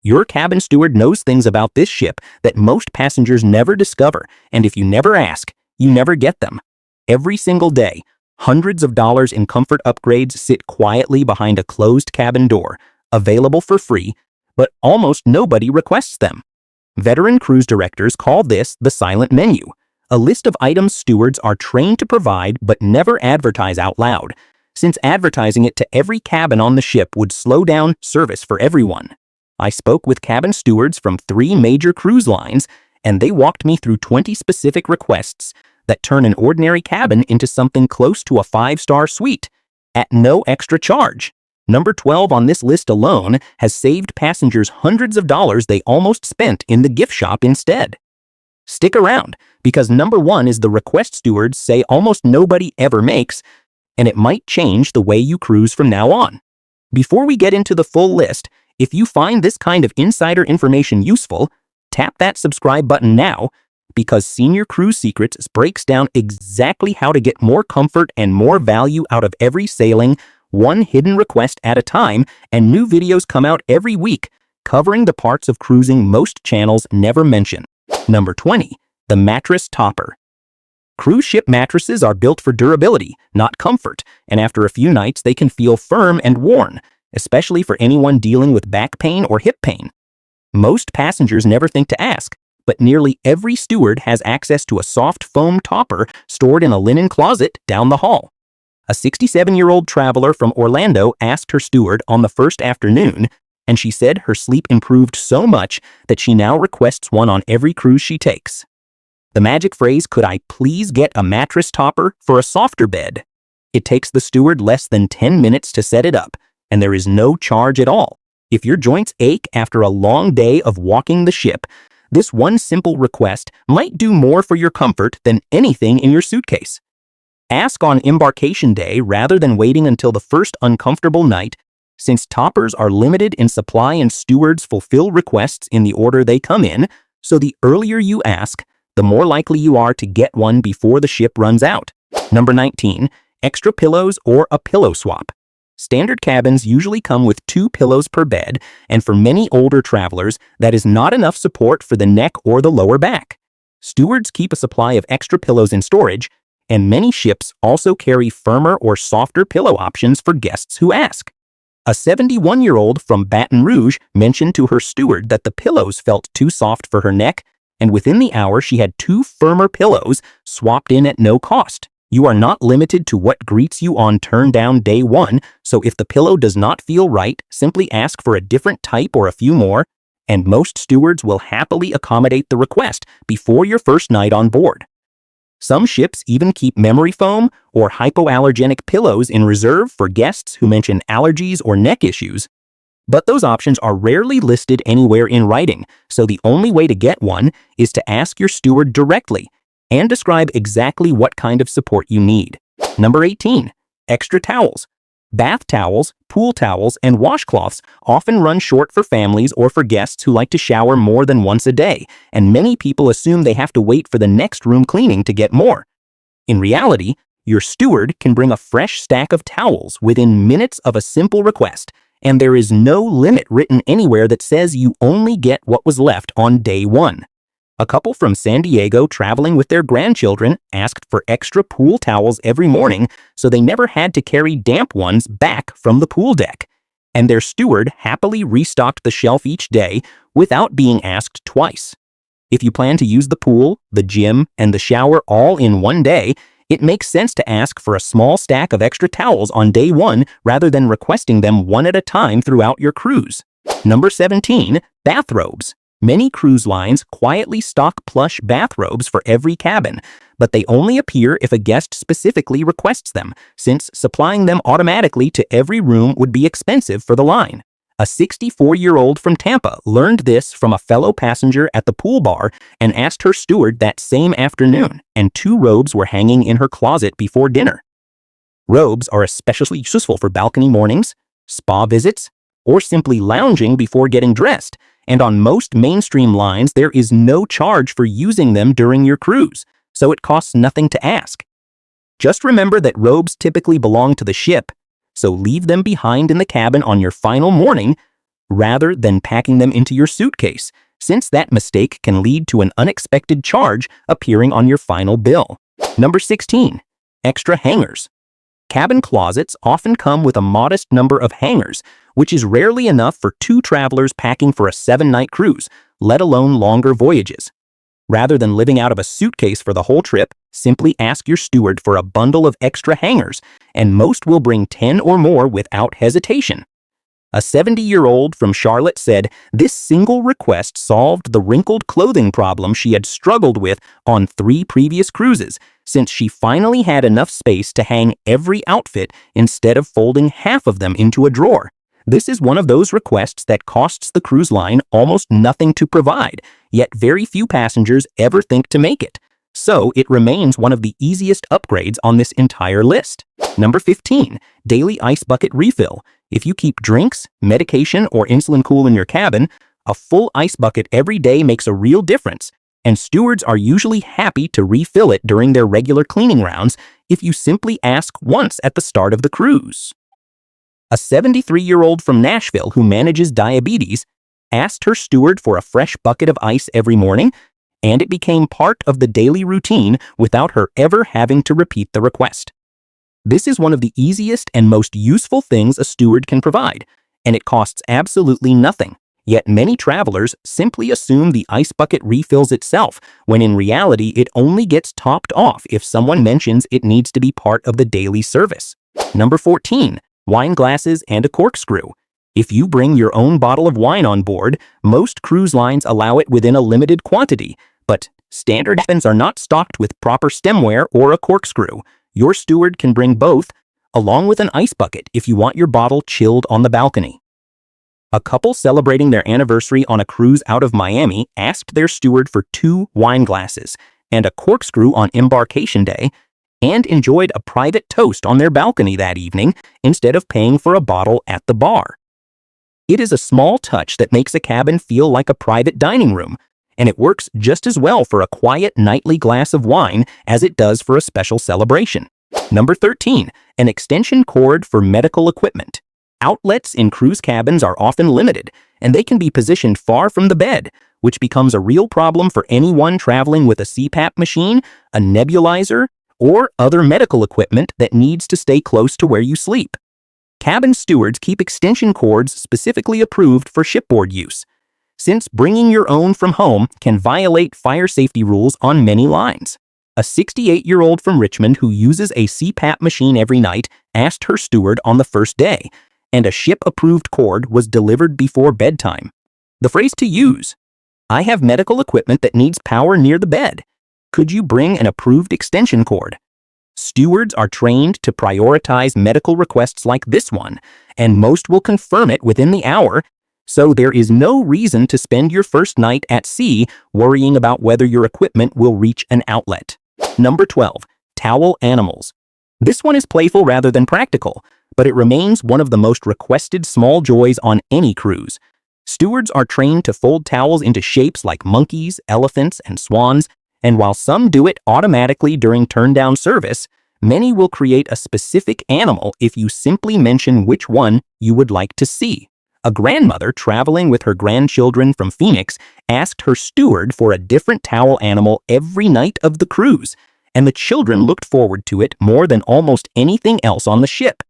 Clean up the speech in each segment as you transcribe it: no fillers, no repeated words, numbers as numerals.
Your cabin steward knows things about this ship that most passengers never discover, and if you never ask, you never get them. Every single day, hundreds of dollars in comfort upgrades sit quietly behind a closed cabin door, available for free, but almost nobody requests them. Veteran cruise directors call this the silent menu, a list of items stewards are trained to provide but never advertise out loud, since advertising it to every cabin on the ship would slow down service for everyone. I spoke with cabin stewards from 3 major cruise lines, and they walked me through 20 specific requests that turn an ordinary cabin into something close to a 5-star suite, at no extra charge. Number 12 on this list alone has saved passengers hundreds of dollars they almost spent in the gift shop instead. Stick around, because number 1 is the request stewards say almost nobody ever makes, and it might change the way you cruise from now on. Before we get into the full list, if you find this kind of insider information useful, tap that subscribe button now, because Senior Cruise Secrets breaks down exactly how to get more comfort and more value out of every sailing, one hidden request at a time, and new videos come out every week, covering the parts of cruising most channels never mention. Number 20, the mattress topper. Cruise ship mattresses are built for durability, not comfort, and after a few nights they can feel firm and worn, especially for anyone dealing with back pain or hip pain. Most passengers never think to ask, but nearly every steward has access to a soft foam topper stored in a linen closet down the hall. A 67-year-old traveler from Orlando asked her steward on the first afternoon, and she said her sleep improved so much that she now requests one on every cruise she takes. The magic phrase, "Could I please get a mattress topper for a softer bed?" It takes the steward less than 10 minutes to set it up, and there is no charge at all. If your joints ache after a long day of walking the ship, this one simple request might do more for your comfort than anything in your suitcase. Ask on embarkation day rather than waiting until the first uncomfortable night, since toppers are limited in supply and stewards fulfill requests in the order they come in, so the earlier you ask, the more likely you are to get one before the ship runs out. Number 19, extra pillows or a pillow swap. Standard cabins usually come with 2 pillows per bed, and for many older travelers, that is not enough support for the neck or the lower back. Stewards keep a supply of extra pillows in storage, and many ships also carry firmer or softer pillow options for guests who ask. A 71-year-old from Baton Rouge mentioned to her steward that the pillows felt too soft for her neck, and within the hour she had 2 firmer pillows swapped in at no cost. You are not limited to what greets you on turn down day 1, so if the pillow does not feel right, simply ask for a different type or a few more, and most stewards will happily accommodate the request before your first night on board. Some ships even keep memory foam or hypoallergenic pillows in reserve for guests who mention allergies or neck issues, but those options are rarely listed anywhere in writing, so the only way to get one is to ask your steward directly and describe exactly what kind of support you need. Number 18, extra towels. Bath towels, pool towels, and washcloths often run short for families or for guests who like to shower more than once a day, and many people assume they have to wait for the next room cleaning to get more. In reality, your steward can bring a fresh stack of towels within minutes of a simple request, and there is no limit written anywhere that says you only get what was left on day 1. A couple from San Diego traveling with their grandchildren asked for extra pool towels every morning so they never had to carry damp ones back from the pool deck, and their steward happily restocked the shelf each day without being asked twice. If you plan to use the pool, the gym, and the shower all in one day, it makes sense to ask for a small stack of extra towels on day 1 rather than requesting them one at a time throughout your cruise. Number 17, bathrobes. Many cruise lines quietly stock plush bathrobes for every cabin, but they only appear if a guest specifically requests them, since supplying them automatically to every room would be expensive for the line. A 64-year-old from Tampa learned this from a fellow passenger at the pool bar and asked her steward that same afternoon, and 2 robes were hanging in her closet before dinner. Robes are especially useful for balcony mornings, spa visits, or simply lounging before getting dressed, and on most mainstream lines there is no charge for using them during your cruise, so it costs nothing to ask. Just remember that robes typically belong to the ship, so leave them behind in the cabin on your final morning, rather than packing them into your suitcase, since that mistake can lead to an unexpected charge appearing on your final bill. Number 16. Extra hangers. Cabin closets often come with a modest number of hangers, which is rarely enough for 2 travelers packing for a 7-night cruise, let alone longer voyages. Rather than living out of a suitcase for the whole trip, simply ask your steward for a bundle of extra hangers, and most will bring 10 or more without hesitation. A 70-year-old from Charlotte said this single request solved the wrinkled clothing problem she had struggled with on 3 previous cruises, since she finally had enough space to hang every outfit instead of folding half of them into a drawer. This is one of those requests that costs the cruise line almost nothing to provide, yet very few passengers ever think to make it. So it remains one of the easiest upgrades on this entire list. Number 15. Daily ice bucket refill. If you keep drinks, medication, or insulin cool in your cabin, a full ice bucket every day makes a real difference, and stewards are usually happy to refill it during their regular cleaning rounds if you simply ask once at the start of the cruise. A 73-year-old from Nashville who manages diabetes asked her steward for a fresh bucket of ice every morning, and it became part of the daily routine without her ever having to repeat the request. This is one of the easiest and most useful things a steward can provide, and it costs absolutely nothing. Yet many travelers simply assume the ice bucket refills itself, when in reality it only gets topped off if someone mentions it needs to be part of the daily service. Number 14. Wine glasses and a corkscrew. If you bring your own bottle of wine on board, most cruise lines allow it within a limited quantity, but standard cabins are not stocked with proper stemware or a corkscrew. Your steward can bring both, along with an ice bucket if you want your bottle chilled on the balcony. A couple celebrating their anniversary on a cruise out of Miami asked their steward for 2 wine glasses and a corkscrew on embarkation day, and enjoyed a private toast on their balcony that evening instead of paying for a bottle at the bar. It is a small touch that makes a cabin feel like a private dining room, and it works just as well for a quiet nightly glass of wine as it does for a special celebration. Number 13. An extension cord for medical equipment. Outlets in cruise cabins are often limited, and they can be positioned far from the bed, which becomes a real problem for anyone traveling with a CPAP machine, a nebulizer, or other medical equipment that needs to stay close to where you sleep. Cabin stewards keep extension cords specifically approved for shipboard use, since bringing your own from home can violate fire safety rules on many lines. A 68-year-old from Richmond who uses a CPAP machine every night asked her steward on the first day, and a ship-approved cord was delivered before bedtime. The phrase to use: "I have medical equipment that needs power near the bed. Could you bring an approved extension cord?" Stewards are trained to prioritize medical requests like this one, and most will confirm it within the hour, so there is no reason to spend your first night at sea worrying about whether your equipment will reach an outlet. Number 12. Towel animals. This one is playful rather than practical, but it remains one of the most requested small joys on any cruise. Stewards are trained to fold towels into shapes like monkeys, elephants, and swans, and while some do it automatically during turn-down service, many will create a specific animal if you simply mention which one you would like to see. A grandmother traveling with her grandchildren from Phoenix asked her steward for a different towel animal every night of the cruise, and the children looked forward to it more than almost anything else on the ship.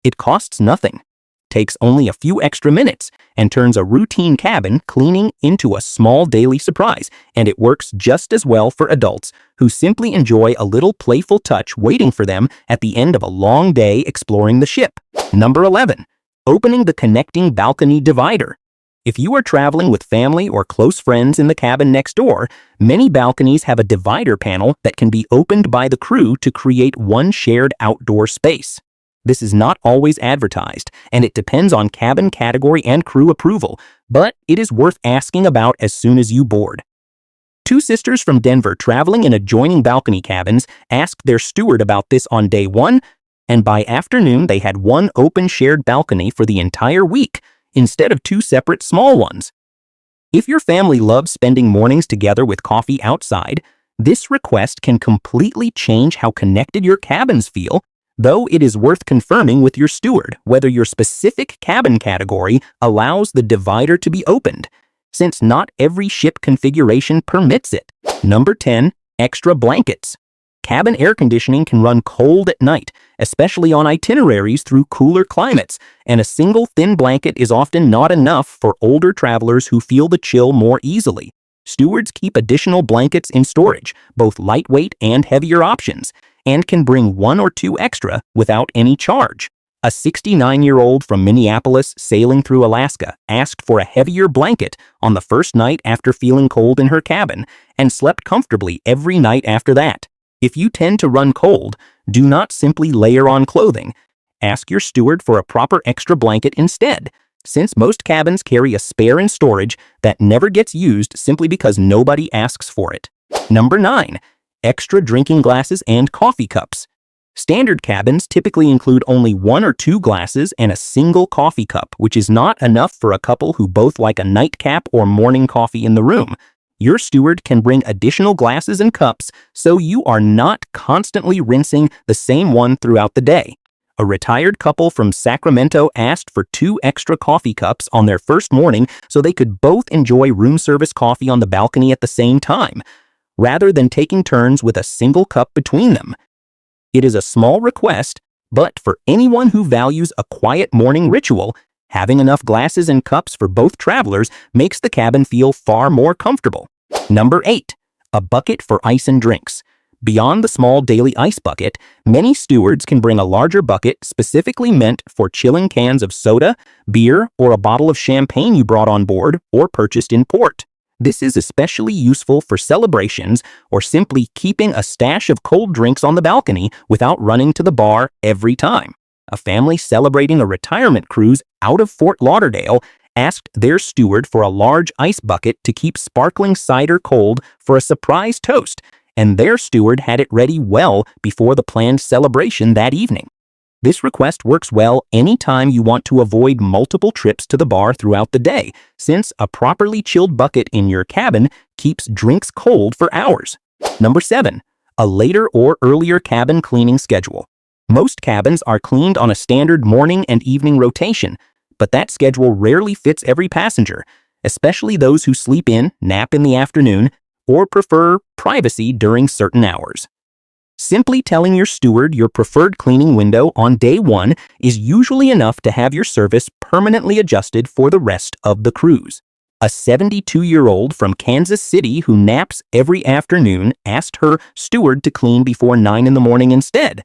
It costs nothing, takes only a few extra minutes, and turns a routine cabin cleaning into a small daily surprise, and it works just as well for adults who simply enjoy a little playful touch waiting for them at the end of a long day exploring the ship. Number 11. Opening the connecting balcony divider. If you are traveling with family or close friends in the cabin next door, many balconies have a divider panel that can be opened by the crew to create one shared outdoor space. This is not always advertised, and it depends on cabin category and crew approval, but it is worth asking about as soon as you board. 2 sisters from Denver traveling in adjoining balcony cabins asked their steward about this on day 1, and by afternoon they had one open shared balcony for the entire week, instead of 2 separate small ones. If your family loves spending mornings together with coffee outside, this request can completely change how connected your cabins feel, though it is worth confirming with your steward whether your specific cabin category allows the divider to be opened, since not every ship configuration permits it. Number 10. Extra blankets. Cabin air conditioning can run cold at night, especially on itineraries through cooler climates, and a single thin blanket is often not enough for older travelers who feel the chill more easily. Stewards keep additional blankets in storage, both lightweight and heavier options, and can bring one or two extra without any charge. A 69-year-old from Minneapolis sailing through Alaska asked for a heavier blanket on the first night after feeling cold in her cabin and slept comfortably every night after that. If you tend to run cold, do not simply layer on clothing. Ask your steward for a proper extra blanket instead, since most cabins carry a spare in storage that never gets used simply because nobody asks for it. Number 9. Extra drinking glasses and coffee cups. Standard cabins typically include only 1 or 2 glasses and a single coffee cup, which is not enough for a couple who both like a nightcap or morning coffee in the room. Your steward can bring additional glasses and cups so you are not constantly rinsing the same one throughout the day. A retired couple from Sacramento asked for 2 extra coffee cups on their first morning so they could both enjoy room service coffee on the balcony at the same time, rather than taking turns with a single cup between them. It is a small request, but for anyone who values a quiet morning ritual, having enough glasses and cups for both travelers makes the cabin feel far more comfortable. Number 8. A bucket for ice and drinks. Beyond the small daily ice bucket, many stewards can bring a larger bucket specifically meant for chilling cans of soda, beer, or a bottle of champagne you brought on board or purchased in port. This is especially useful for celebrations or simply keeping a stash of cold drinks on the balcony without running to the bar every time. A family celebrating a retirement cruise out of Fort Lauderdale asked their steward for a large ice bucket to keep sparkling cider cold for a surprise toast, and their steward had it ready well before the planned celebration that evening. This request works well anytime you want to avoid multiple trips to the bar throughout the day, since a properly chilled bucket in your cabin keeps drinks cold for hours. Number 7. A later or earlier cabin cleaning schedule. Most cabins are cleaned on a standard morning and evening rotation, but that schedule rarely fits every passenger, especially those who sleep in, nap in the afternoon, or prefer privacy during certain hours. Simply telling your steward your preferred cleaning window on day 1 is usually enough to have your service permanently adjusted for the rest of the cruise. A 72-year-old from Kansas City who naps every afternoon asked her steward to clean before 9 in the morning instead,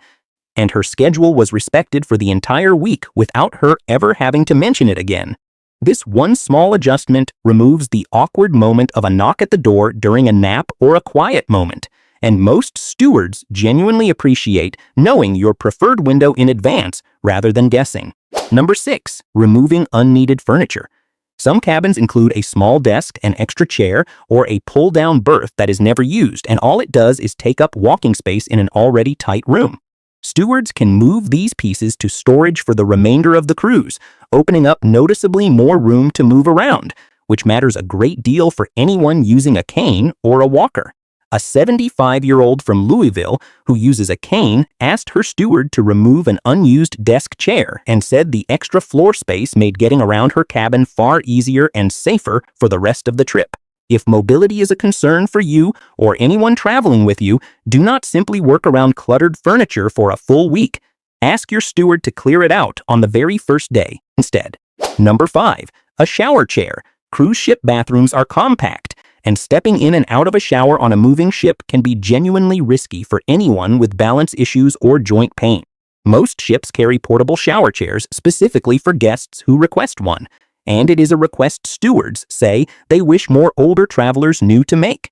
and her schedule was respected for the entire week without her ever having to mention it again. This one small adjustment removes the awkward moment of a knock at the door during a nap or a quiet moment, and most stewards genuinely appreciate knowing your preferred window in advance rather than guessing. Number 6. Removing unneeded furniture. Some cabins include a small desk, an extra chair, or a pull-down berth that is never used, and all it does is take up walking space in an already tight room. Stewards can move these pieces to storage for the remainder of the cruise, opening up noticeably more room to move around, which matters a great deal for anyone using a cane or a walker. A 75-year-old from Louisville who uses a cane asked her steward to remove an unused desk chair and said the extra floor space made getting around her cabin far easier and safer for the rest of the trip. If mobility is a concern for you or anyone traveling with you, do not simply work around cluttered furniture for a full week. Ask your steward to clear it out on the very first day instead. Number 5. A shower chair. Cruise ship bathrooms are compact, and stepping in and out of a shower on a moving ship can be genuinely risky for anyone with balance issues or joint pain. Most ships carry portable shower chairs specifically for guests who request one, and it is a request stewards say they wish more older travelers knew to make.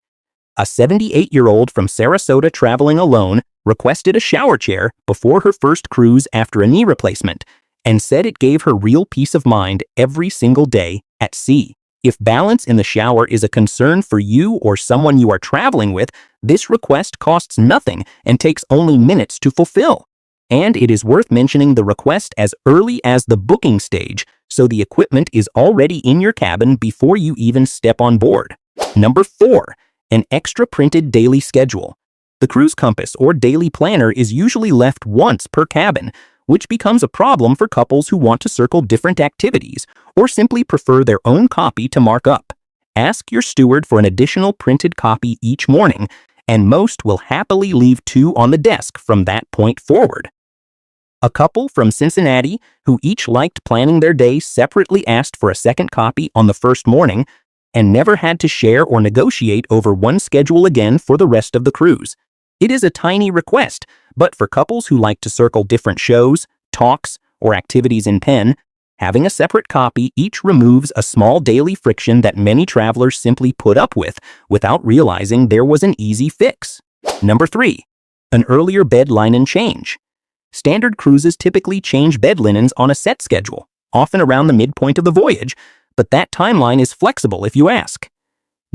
A 78-year-old from Sarasota traveling alone requested a shower chair before her first cruise after a knee replacement and said it gave her real peace of mind every single day at sea. If balance in the shower is a concern for you or someone you are traveling with, this request costs nothing and takes only minutes to fulfill. And it is worth mentioning the request as early as the booking stage, so the equipment is already in your cabin before you even step on board. Number 4. An extra printed daily schedule. The cruise compass or daily planner is usually left once per cabin, which becomes a problem for couples who want to circle different activities or simply prefer their own copy to mark up. Ask your steward for an additional printed copy each morning, and most will happily leave 2 on the desk from that point forward. A couple from Cincinnati who each liked planning their day separately asked for a second copy on the first morning and never had to share or negotiate over one schedule again for the rest of the cruise. It is a tiny request, but for couples who like to circle different shows, talks, or activities in pen, having a separate copy each removes a small daily friction that many travelers simply put up with without realizing there was an easy fix. Number 3. An earlier bed linen change. Standard cruises typically change bed linens on a set schedule, often around the midpoint of the voyage, but that timeline is flexible if you ask.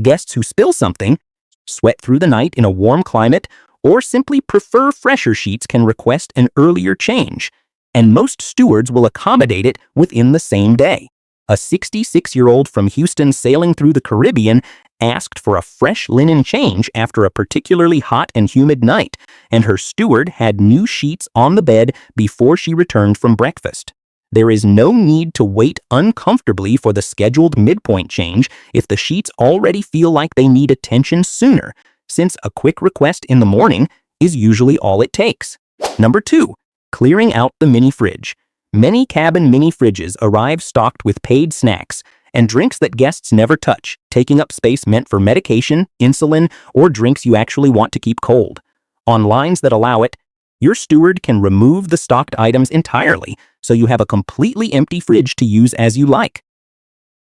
Guests who spill something, sweat through the night in a warm climate, or simply prefer fresher sheets can request an earlier change, and most stewards will accommodate it within the same day. A 66-year-old from Houston sailing through the Caribbean asked for a fresh linen change after a particularly hot and humid night, and her steward had new sheets on the bed before she returned from breakfast. There is no need to wait uncomfortably for the scheduled midpoint change if the sheets already feel like they need attention sooner, since a quick request in the morning is usually all it takes. Number 2. Clearing out the mini fridge. Many cabin mini fridges arrive stocked with paid snacks and drinks that guests never touch, taking up space meant for medication, insulin, or drinks you actually want to keep cold. On lines that allow it, your steward can remove the stocked items entirely, so you have a completely empty fridge to use as you like.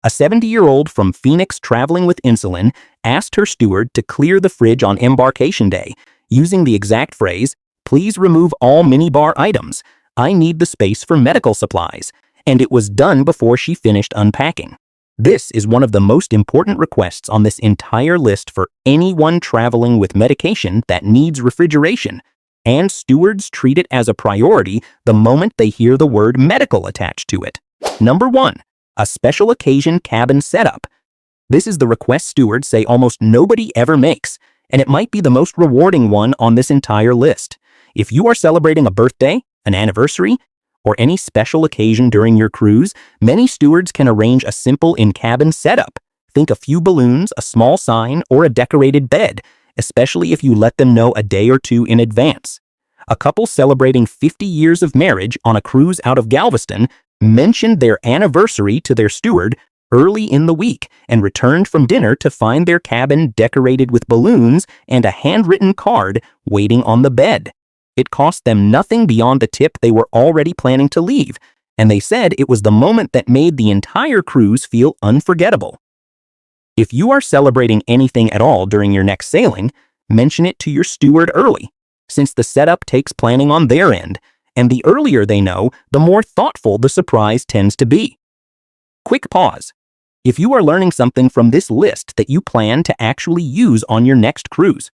A 70-year-old from Phoenix traveling with insulin asked her steward to clear the fridge on embarkation day, using the exact phrase, "Please remove all minibar items. I need the space for medical supplies," and it was done before she finished unpacking. This is one of the most important requests on this entire list for anyone traveling with medication that needs refrigeration, and stewards treat it as a priority the moment they hear the word medical attached to it. Number 1. A special occasion cabin setup. This is the request stewards say almost nobody ever makes, and it might be the most rewarding one on this entire list. If you are celebrating a birthday, an anniversary, or any special occasion during your cruise, many stewards can arrange a simple in-cabin setup. Think a few balloons, a small sign, or a decorated bed, especially if you let them know a day or 2 in advance. A couple celebrating 50 years of marriage on a cruise out of Galveston mentioned their anniversary to their steward early in the week and returned from dinner to find their cabin decorated with balloons and a handwritten card waiting on the bed. It cost them nothing beyond the tip they were already planning to leave, and they said it was the moment that made the entire cruise feel unforgettable. If you are celebrating anything at all during your next sailing, mention it to your steward early, since the setup takes planning on their end, and the earlier they know, the more thoughtful the surprise tends to be. Quick pause. If you are learning something from this list that you plan to actually use on your next cruise,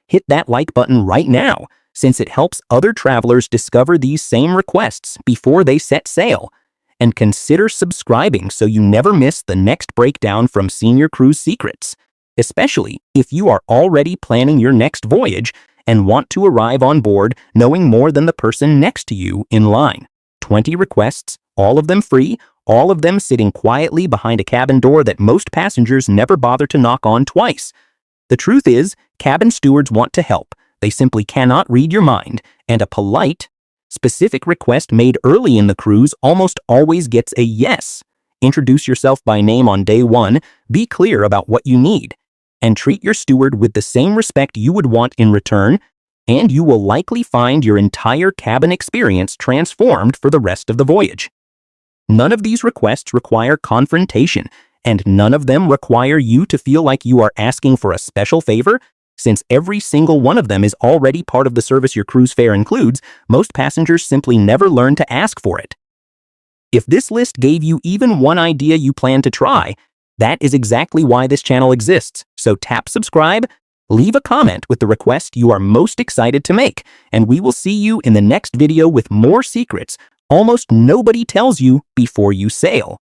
hit that like button right now, since it helps other travelers discover these same requests before they set sail. And consider subscribing so you never miss the next breakdown from Senior Cruise Secrets, especially if you are already planning your next voyage and want to arrive on board knowing more than the person next to you in line. 20 requests, all of them free, all of them sitting quietly behind a cabin door that most passengers never bother to knock on twice. The truth is, cabin stewards want to help. They simply cannot read your mind, and a polite, specific request made early in the cruise almost always gets a yes. Introduce yourself by name on day 1, be clear about what you need, and treat your steward with the same respect you would want in return, and you will likely find your entire cabin experience transformed for the rest of the voyage. None of these requests require confrontation, and none of them require you to feel like you are asking for a special favor. Since every single one of them is already part of the service your cruise fare includes, most passengers simply never learn to ask for it. If this list gave you even one idea you plan to try, that is exactly why this channel exists. So tap subscribe, leave a comment with the request you are most excited to make, and we will see you in the next video with more secrets almost nobody tells you before you sail.